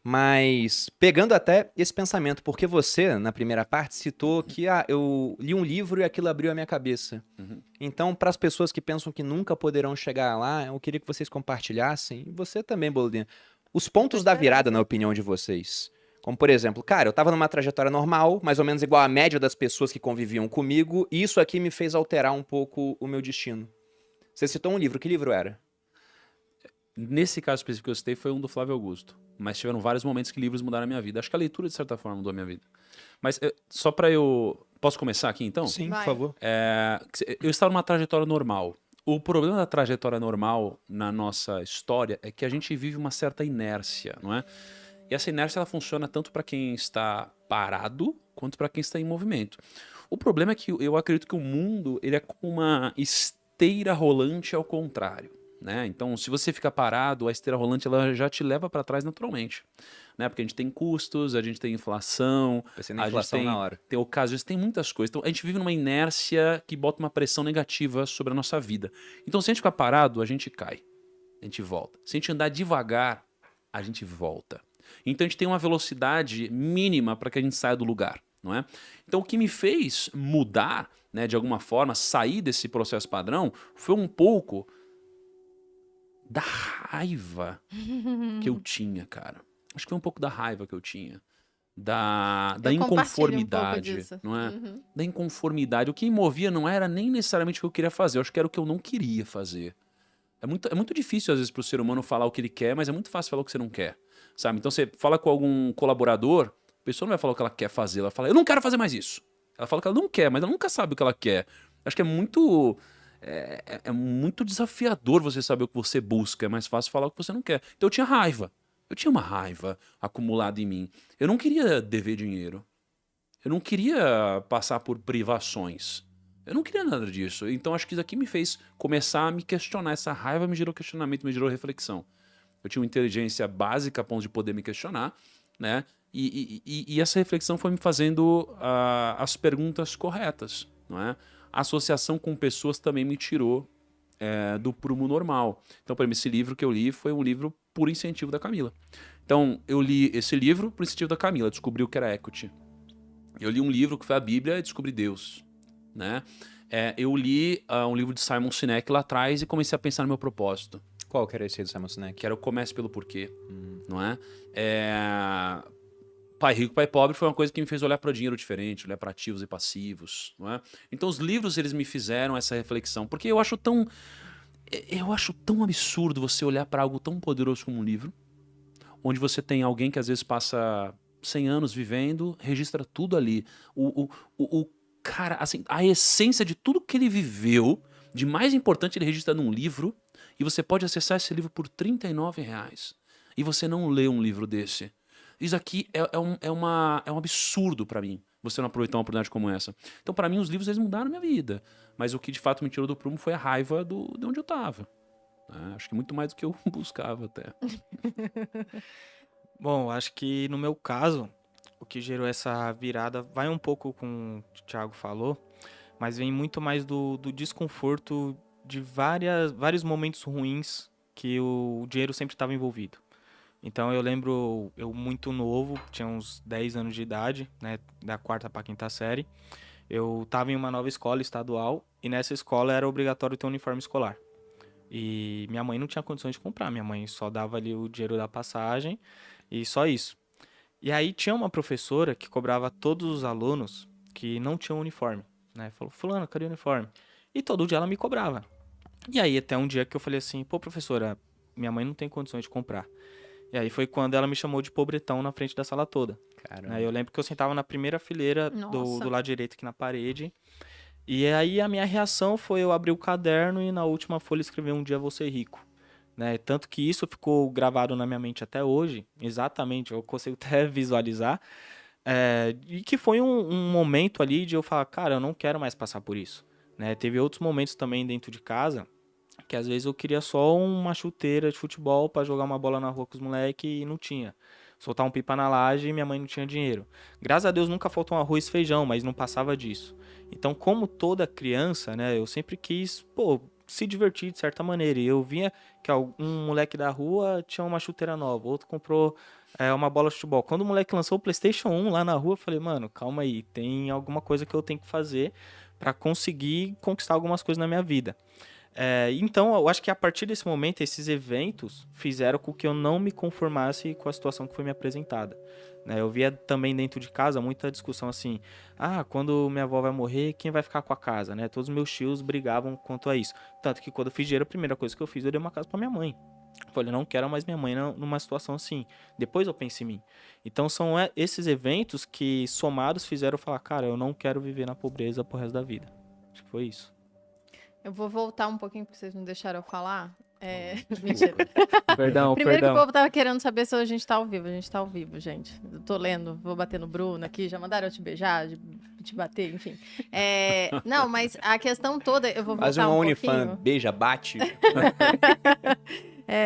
Mas pegando até esse pensamento, porque você, na primeira parte, citou que eu li um livro e aquilo abriu a minha cabeça. Uhum. Então, para as pessoas que pensam que nunca poderão chegar lá, eu queria que vocês compartilhassem, e você também, Boludinha, os Tô pontos da virada, na esperando. opinião de vocês. Como, por exemplo, cara, eu tava numa trajetória normal, mais ou menos igual à média das pessoas que conviviam comigo, e isso aqui me fez alterar um pouco o meu destino. Você citou um livro, que livro era? Nesse caso específico que eu citei foi um do Flávio Augusto. Mas tiveram vários momentos que livros mudaram a minha vida. Acho que a leitura, de certa forma, mudou a minha vida. Mas só pra eu... Posso começar aqui, então? Sim, por Vai. favor. Eu estava numa trajetória normal. O problema da trajetória normal na nossa história é que a gente vive uma certa inércia, não é? E essa inércia ela funciona tanto para quem está parado quanto para quem está em movimento. O problema é que eu acredito que o mundo ele é como uma esteira rolante ao contrário. Né? Então, se você fica parado, a esteira rolante ela já te leva para trás naturalmente. Né? Porque a gente tem custos, a gente tem inflação, Pensei na a gente inflação na hora. tem ocasiões, tem muitas coisas. Então, a gente vive numa inércia que bota uma pressão negativa sobre a nossa vida. Então, se a gente ficar parado, a gente cai, a gente volta. Se a gente andar devagar, a gente volta. Então, a gente tem uma velocidade mínima para que a gente saia do lugar. Não é? Então, o que me fez mudar, né, de alguma forma, sair desse processo padrão, foi um pouco da raiva que eu tinha, cara. Acho que foi um pouco da raiva que eu tinha. Da Eu compartilho um pouco inconformidade, disso. não é? Uhum. Da inconformidade. O que me movia não era nem necessariamente o que eu queria fazer, eu acho que era o que eu não queria fazer. É muito difícil, às vezes, para o ser humano falar o que ele quer, mas é muito fácil falar o que você não quer, sabe? Então, você fala com algum colaborador, a pessoa não vai falar o que ela quer fazer, ela fala, eu não quero fazer mais isso. Ela fala que ela não quer, mas ela nunca sabe o que ela quer. Acho que é muito... É muito desafiador você saber o que você busca, é mais fácil falar o que você não quer. Então eu tinha raiva. Eu tinha uma raiva acumulada em mim. Eu não queria dever dinheiro. Eu não queria passar por privações. Eu não queria nada disso. Então acho que isso aqui me fez começar a me questionar. Essa raiva me gerou questionamento, me gerou reflexão. Eu tinha uma inteligência básica a ponto de poder me questionar, né? E essa reflexão foi me fazendo as perguntas corretas, não é? A associação com pessoas também me tirou do prumo normal. Então, para mim, esse livro que eu li foi um livro por incentivo da Camila. Então, eu li esse livro por incentivo da Camila, descobri o que era equity. Eu li um livro que foi a Bíblia e descobri Deus, né? Eu li um livro de Simon Sinek lá atrás e comecei a pensar no meu propósito, Qual que era esse aí do Simon Sinek? que era o Comece pelo Porquê, não é? Pai Rico, Pai Pobre foi uma coisa que me fez olhar para o dinheiro diferente, olhar para ativos e passivos, não é? Então os livros eles me fizeram essa reflexão, porque eu acho tão absurdo você olhar para algo tão poderoso como um livro, onde você tem alguém que às vezes passa 100 anos vivendo, registra tudo ali. O cara, assim, a essência de tudo que ele viveu, de mais importante ele registra num livro, e você pode acessar esse livro por R$ 39. E você não lê um livro desse. Isso aqui é um absurdo pra mim, você não aproveitar uma oportunidade como essa. Então, pra mim, os livros eles mudaram a minha vida. Mas o que de fato me tirou do prumo foi a raiva de onde eu tava. Acho que muito mais do que eu buscava até. Bom, acho que no meu caso, o que gerou essa virada vai um pouco com o que o Thiago falou, mas vem muito mais do desconforto de vários momentos ruins que o dinheiro sempre estava envolvido. Então eu lembro, eu muito novo, tinha uns 10 anos de idade, né, da quarta para quinta série, eu estava em uma nova escola estadual e nessa escola era obrigatório ter um uniforme escolar. E minha mãe não tinha condições de comprar, minha mãe só dava ali o dinheiro da passagem e só isso. E aí tinha uma professora que cobrava todos os alunos que não tinham uniforme, né? Falou, fulano, cadê o uniforme? E todo dia ela me cobrava. E aí até um dia que eu falei assim, pô professora, minha mãe não tem condições de comprar. E aí foi quando ela me chamou de pobretão na frente da sala toda. Caramba. Aí eu lembro que eu sentava na primeira fileira Nossa. do lado direito aqui na parede. E aí a minha reação foi eu abrir o caderno e na última folha escrever um dia vou ser rico. Né? Tanto que isso ficou gravado na minha mente até hoje, exatamente, eu consigo até visualizar. E que foi um momento ali de eu falar, cara, eu não quero mais passar por isso. Né? Teve outros momentos também dentro de casa que às vezes eu queria só uma chuteira de futebol para jogar uma bola na rua com os moleques e não tinha. Soltar um pipa na laje e minha mãe não tinha dinheiro. Graças a Deus nunca faltou um arroz e feijão, mas não passava disso. Então, como toda criança, né, eu sempre quis, pô, se divertir de certa maneira. E eu via que um moleque da rua tinha uma chuteira nova, outro comprou uma bola de futebol. Quando o moleque lançou o PlayStation 1 lá na rua, eu falei, mano, calma aí, tem alguma coisa que eu tenho que fazer para conseguir conquistar algumas coisas na minha vida. Então, eu acho que a partir desse momento, esses eventos fizeram com que eu não me conformasse com a situação que foi me apresentada. Eu via também dentro de casa muita discussão assim, quando minha avó vai morrer, quem vai ficar com a casa, né? Todos os meus tios brigavam quanto a isso. Tanto que quando eu fiz dinheiro, a primeira coisa que eu fiz, eu dei uma casa pra minha mãe. Eu falei, não quero mais minha mãe numa situação assim. Depois eu penso em mim. Então são esses eventos que, somados, fizeram eu falar, cara, eu não quero viver na pobreza pro resto da vida. Acho que foi isso. Eu vou voltar um pouquinho, porque vocês não deixaram eu falar. Mentira. Perdão. Primeiro que o povo tava querendo saber se a gente tá ao vivo. A gente tá ao vivo, gente. Eu tô lendo, vou bater no Bruno aqui. Já mandaram eu te beijar, te bater, enfim. Não, mas a questão toda, eu vou voltar Faz um OnlyFans, pouquinho. beija, bate.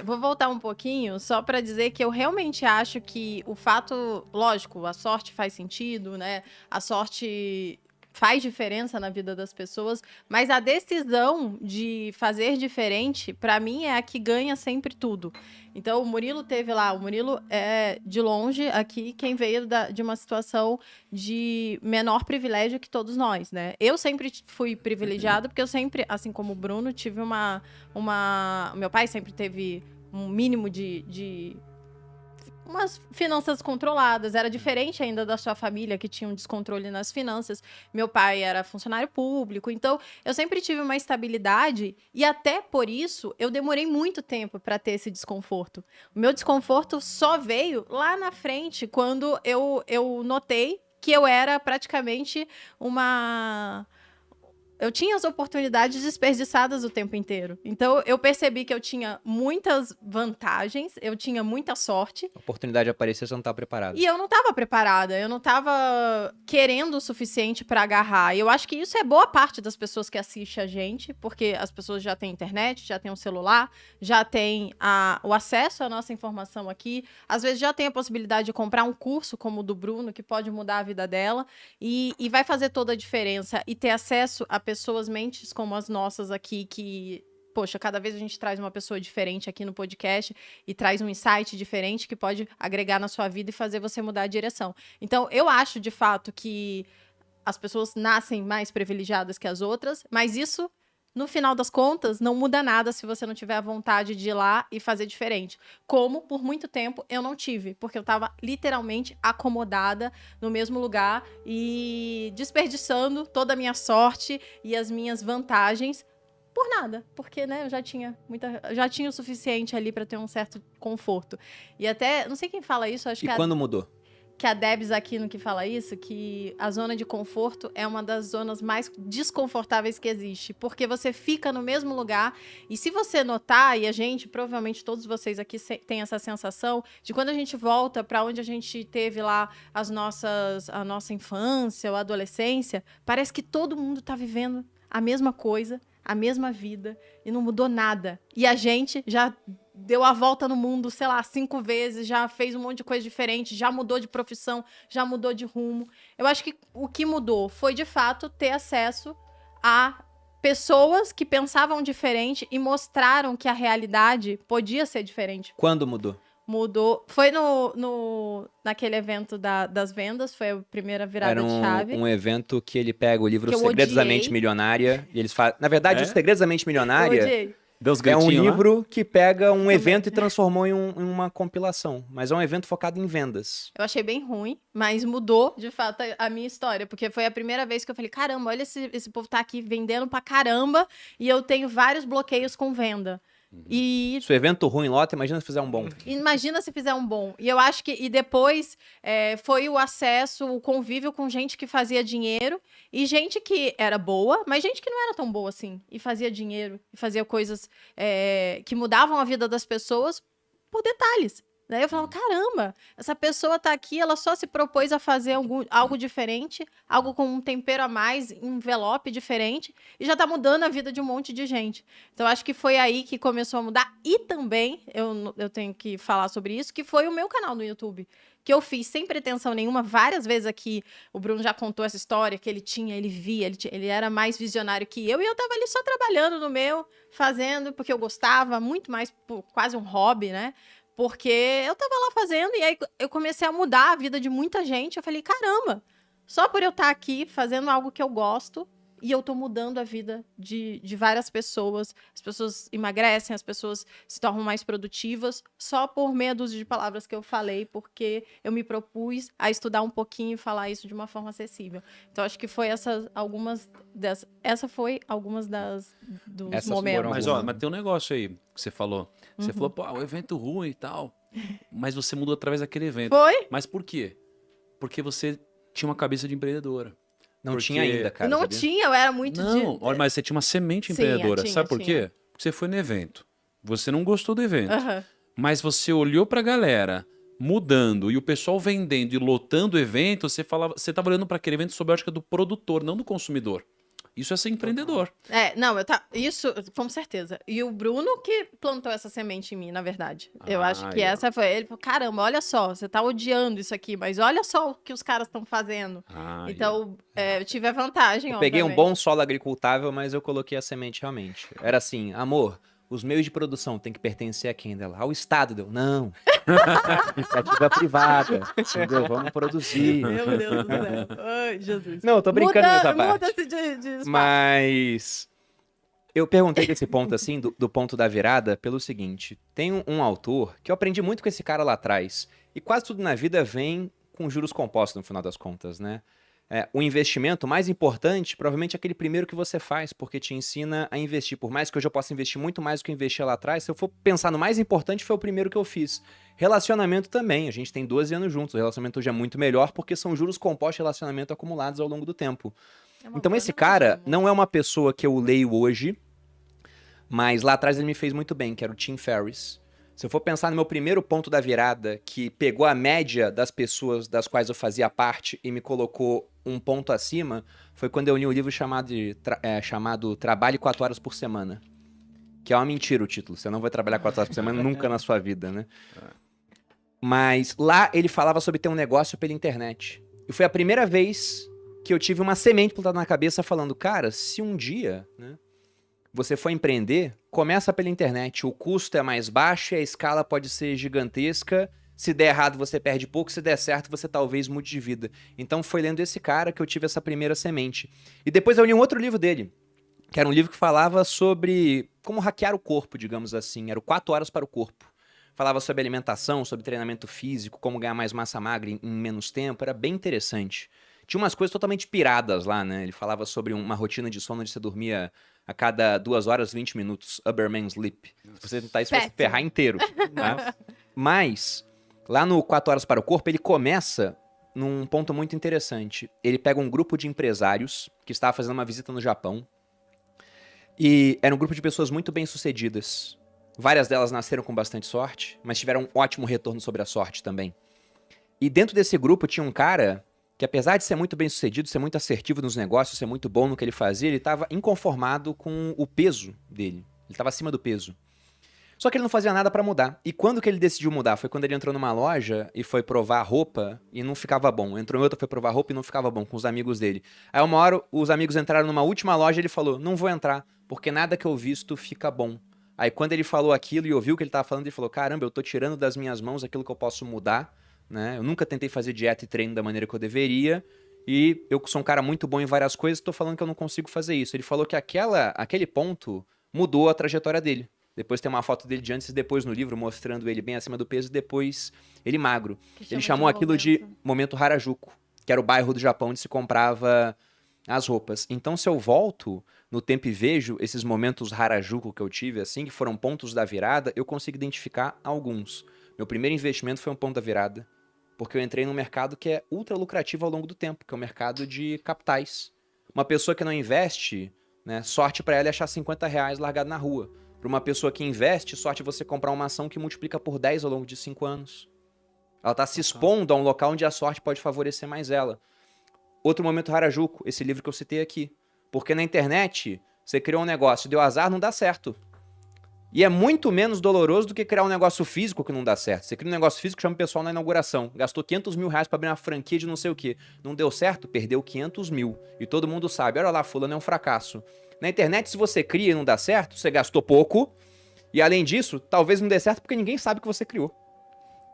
Vou voltar um pouquinho só para dizer que eu realmente acho que o fato, lógico, a sorte faz sentido, né? A sorte faz diferença na vida das pessoas, mas a decisão de fazer diferente, para mim, é a que ganha sempre tudo. Então, o Murilo teve lá, o Murilo é, de longe, aqui, quem veio de uma situação de menor privilégio que todos nós, né? Eu sempre fui privilegiado, porque eu sempre, assim como o Bruno, tive meu pai sempre teve um mínimo de umas finanças controladas, era diferente ainda da sua família, que tinha um descontrole nas finanças. Meu pai era funcionário público, então eu sempre tive uma estabilidade e até por isso eu demorei muito tempo para ter esse desconforto. O meu desconforto só veio lá na frente, quando eu notei que eu era praticamente eu tinha as oportunidades desperdiçadas o tempo inteiro. Então, eu percebi que eu tinha muitas vantagens, eu tinha muita sorte. A oportunidade apareceu, você não estava preparado. E eu não estava preparada, eu não estava querendo o suficiente para agarrar. E eu acho que isso é boa parte das pessoas que assistem a gente, porque as pessoas já têm internet, já têm um celular, já têm o acesso à nossa informação aqui. Às vezes já tem a possibilidade de comprar um curso como o do Bruno, que pode mudar a vida dela. E vai fazer toda a diferença. E ter acesso a pessoas mentes como as nossas aqui, que, poxa, cada vez a gente traz uma pessoa diferente aqui no podcast e traz um insight diferente que pode agregar na sua vida e fazer você mudar a direção. Então, eu acho, de fato, que as pessoas nascem mais privilegiadas que as outras, mas isso, no final das contas, não muda nada se você não tiver a vontade de ir lá e fazer diferente. Como, por muito tempo, eu não tive, porque eu estava literalmente acomodada no mesmo lugar e desperdiçando toda a minha sorte e as minhas vantagens por nada, porque, né, eu já tinha o suficiente ali para ter um certo conforto. E até, não sei quem fala isso, acho que quando mudou? Que a Debs Aquino que fala isso, que a zona de conforto é uma das zonas mais desconfortáveis que existe, porque você fica no mesmo lugar, e se você notar, e a gente, provavelmente todos vocês aqui têm essa sensação, de quando a gente volta para onde a gente teve lá a nossa infância ou adolescência, parece que todo mundo tá vivendo a mesma coisa, a mesma vida, e não mudou nada. E a gente já deu a volta no mundo, sei lá, 5 vezes, já fez um monte de coisa diferente, já mudou de profissão, já mudou de rumo. Eu acho que o que mudou foi, de fato, ter acesso a pessoas que pensavam diferente e mostraram que a realidade podia ser diferente. Quando mudou? Mudou. Foi naquele evento das vendas, foi a primeira virada de chave. Um evento que ele pega o livro Segredos da Mente Milionária e eles fazem... Na verdade, o Segredos da Mente Milionária é um livro que pega um evento e transformou em uma compilação. Mas é um evento focado em vendas. Eu achei bem ruim, mas mudou, de fato, a minha história. Porque foi a primeira vez que eu falei, caramba, olha esse povo tá aqui vendendo pra caramba e eu tenho vários bloqueios com venda. E se o evento ruim lota, imagina se fizer um bom. Imagina se fizer um bom. E eu acho que... E depois foi o acesso, o convívio com gente que fazia dinheiro e gente que era boa, mas gente que não era tão boa assim. E fazia dinheiro, e fazia coisas que mudavam a vida das pessoas por detalhes. Daí eu falava, caramba, essa pessoa tá aqui, ela só se propôs a fazer algo diferente, algo com um tempero a mais, um envelope diferente, e já tá mudando a vida de um monte de gente. Então, acho que foi aí que começou a mudar. E também, eu tenho que falar sobre isso, que foi o meu canal no YouTube, que eu fiz sem pretensão nenhuma, várias vezes aqui. O Bruno já contou essa história, que ele via, ele era mais visionário que eu, e eu tava ali só trabalhando no meu, fazendo, porque eu gostava, muito mais, quase um hobby, né? Porque eu tava lá fazendo e aí eu comecei a mudar a vida de muita gente. Eu falei, caramba, só por eu estar aqui fazendo algo que eu gosto e eu tô mudando a vida de várias pessoas. As pessoas emagrecem, as pessoas se tornam mais produtivas só por meia dúzia de palavras que eu falei, porque eu me propus a estudar um pouquinho e falar isso de uma forma acessível. Então, acho que foi algumas dos momentos. Mas tem um negócio aí que você falou. Você falou, pô, o evento ruim e tal. Mas você mudou através daquele evento. Foi? Mas por quê? Porque você tinha uma cabeça de empreendedora. Não tinha ainda, cara. Não tinha, eu era muito Não, olha, mas você tinha uma semente empreendedora. Sabe por quê? Porque você foi no evento. Você não gostou do evento. Mas você olhou pra galera mudando e o pessoal vendendo e lotando o evento, você tava olhando para aquele evento sob a ótica do produtor, não do consumidor. Isso é ser empreendedor. Não, isso, com certeza. E o Bruno que plantou essa semente em mim, na verdade. Eu acho que essa foi. Ele falou: caramba, olha só, você tá odiando isso aqui, mas olha só o que os caras estão fazendo. Então, eu tive a vantagem. Eu peguei um bom solo agricultável, mas eu coloquei a semente realmente. Era assim, amor. Os meios de produção têm que pertencer a quem dela? Ao Estado, deu. Não. Iniciativa privada. Entendeu? Vamos produzir. Meu Deus do céu. Ai, Jesus. Não, eu tô brincando nessa parte. Muda-se de Mas eu perguntei desse ponto, assim, do ponto da virada, pelo seguinte. Tem um autor que eu aprendi muito com esse cara lá atrás. E quase tudo na vida vem com juros compostos, no final das contas, né? O investimento mais importante, provavelmente, é aquele primeiro que você faz, porque te ensina a investir. Por mais que hoje eu possa investir muito mais do que eu investi lá atrás, se eu for pensar no mais importante, foi o primeiro que eu fiz. Relacionamento também. A gente tem 12 anos juntos. O relacionamento hoje é muito melhor porque são juros compostos de relacionamento acumulados ao longo do tempo. Então esse cara não é uma pessoa que eu leio hoje, mas lá atrás ele me fez muito bem, que era o Tim Ferriss. Se eu for pensar no meu primeiro ponto da virada, que pegou a média das pessoas das quais eu fazia parte e me colocou um ponto acima, foi quando eu li um livro chamado Trabalhe 4 horas por semana. Que é uma mentira o título. Você não vai trabalhar 4 horas por semana nunca na sua vida, né? Mas lá ele falava sobre ter um negócio pela internet. E foi a primeira vez que eu tive uma semente plantada na cabeça falando, cara, se um dia, né, você for empreender, começa pela internet. O custo é mais baixo e a escala pode ser gigantesca. Se der errado, você perde pouco. Se der certo, você talvez mude de vida. Então foi lendo esse cara que eu tive essa primeira semente. E depois eu li um outro livro dele, que era um livro que falava sobre como hackear o corpo, digamos assim. Era o 4 horas para o corpo. Falava sobre alimentação, sobre treinamento físico, como ganhar mais massa magra em menos tempo. Era bem interessante. Tinha umas coisas totalmente piradas lá, né? Ele falava sobre uma rotina de sono onde você dormia a cada 2 horas 20 minutos, Uberman Sleep. Se você tentar isso, vai se ferrar inteiro. Tá? Mas, lá no 4 horas para o corpo, ele começa num ponto muito interessante. Ele pega um grupo de empresários que estava fazendo uma visita no Japão. E era um grupo de pessoas muito bem-sucedidas. Várias delas nasceram com bastante sorte, mas tiveram um ótimo retorno sobre a sorte também. E dentro desse grupo tinha um cara que, apesar de ser muito bem-sucedido, ser muito assertivo nos negócios, ser muito bom no que ele fazia, ele estava inconformado com o peso dele. Ele estava acima do peso. Só que ele não fazia nada para mudar. E quando que ele decidiu mudar? Foi quando ele entrou numa loja e foi provar roupa e não ficava bom. Entrou em outra, foi provar roupa e não ficava bom com os amigos dele. Aí uma hora os amigos entraram numa última loja e ele falou, não vou entrar, porque nada que eu visto fica bom. Aí quando ele falou aquilo e ouviu o que ele estava falando, ele falou, caramba, eu tô tirando das minhas mãos aquilo que eu posso mudar, né? Eu nunca tentei fazer dieta e treino da maneira que eu deveria e eu sou um cara muito bom em várias coisas, tô falando que eu não consigo fazer isso. Ele falou que aquele ponto mudou a trajetória dele. Depois tem uma foto dele de antes e depois no livro, mostrando ele bem acima do peso e depois ele magro. Ele chamou aquilo de momento Harajuku, que era o bairro do Japão onde se comprava as roupas. Então, se eu volto no tempo e vejo esses momentos Harajuku que eu tive, assim, que foram pontos da virada, eu consigo identificar alguns. Meu primeiro investimento foi um ponto da virada, porque eu entrei num mercado que é ultra lucrativo ao longo do tempo, que é o mercado de capitais. Uma pessoa que não investe, né, sorte para ela é achar R$50 largado na rua. Para uma pessoa que investe, sorte você comprar uma ação que multiplica por 10 ao longo de 5 anos. Ela está se expondo a um local onde a sorte pode favorecer mais ela. Outro momento Harajuku, esse livro que eu citei aqui. Porque na internet, você criou um negócio, deu azar, não dá certo. E é muito menos doloroso do que criar um negócio físico que não dá certo. Você cria um negócio físico, chama o pessoal na inauguração. Gastou 500 mil reais para abrir uma franquia de não sei o quê. Não deu certo, perdeu 500 mil. E todo mundo sabe, olha lá, fulano é um fracasso. Na internet, se você cria e não dá certo, você gastou pouco. E além disso, talvez não dê certo porque ninguém sabe que você criou.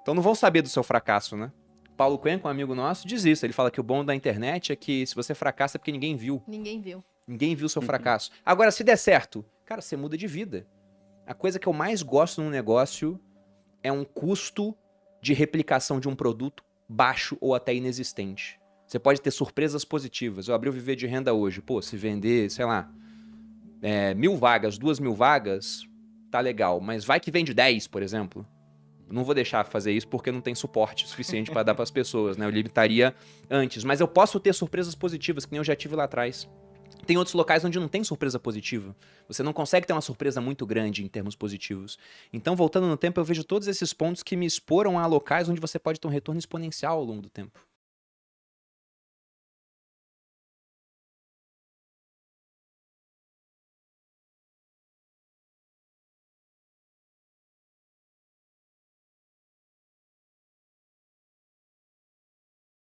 Então não vão saber do seu fracasso, né? Paulo Cuenca, um amigo nosso, diz isso. Ele fala que o bom da internet é que se você fracassa é porque ninguém viu. Ninguém viu. Ninguém viu o seu fracasso. Agora, se der certo, cara, você muda de vida. A coisa que eu mais gosto num negócio é um custo de replicação de um produto baixo ou até inexistente. Você pode ter surpresas positivas. Eu abri o Viver de Renda hoje. Pô, se vender, sei lá, 1.000 vagas, 2.000 vagas, tá legal. Mas vai que vende 10, por exemplo. Eu não vou deixar fazer isso porque não tem suporte suficiente para dar para as pessoas, né? Eu limitaria antes. Mas eu posso ter surpresas positivas, que nem eu já tive lá atrás. Tem outros locais onde não tem surpresa positiva. Você não consegue ter uma surpresa muito grande em termos positivos. Então, voltando no tempo, eu vejo todos esses pontos que me exporam a locais onde você pode ter um retorno exponencial ao longo do tempo.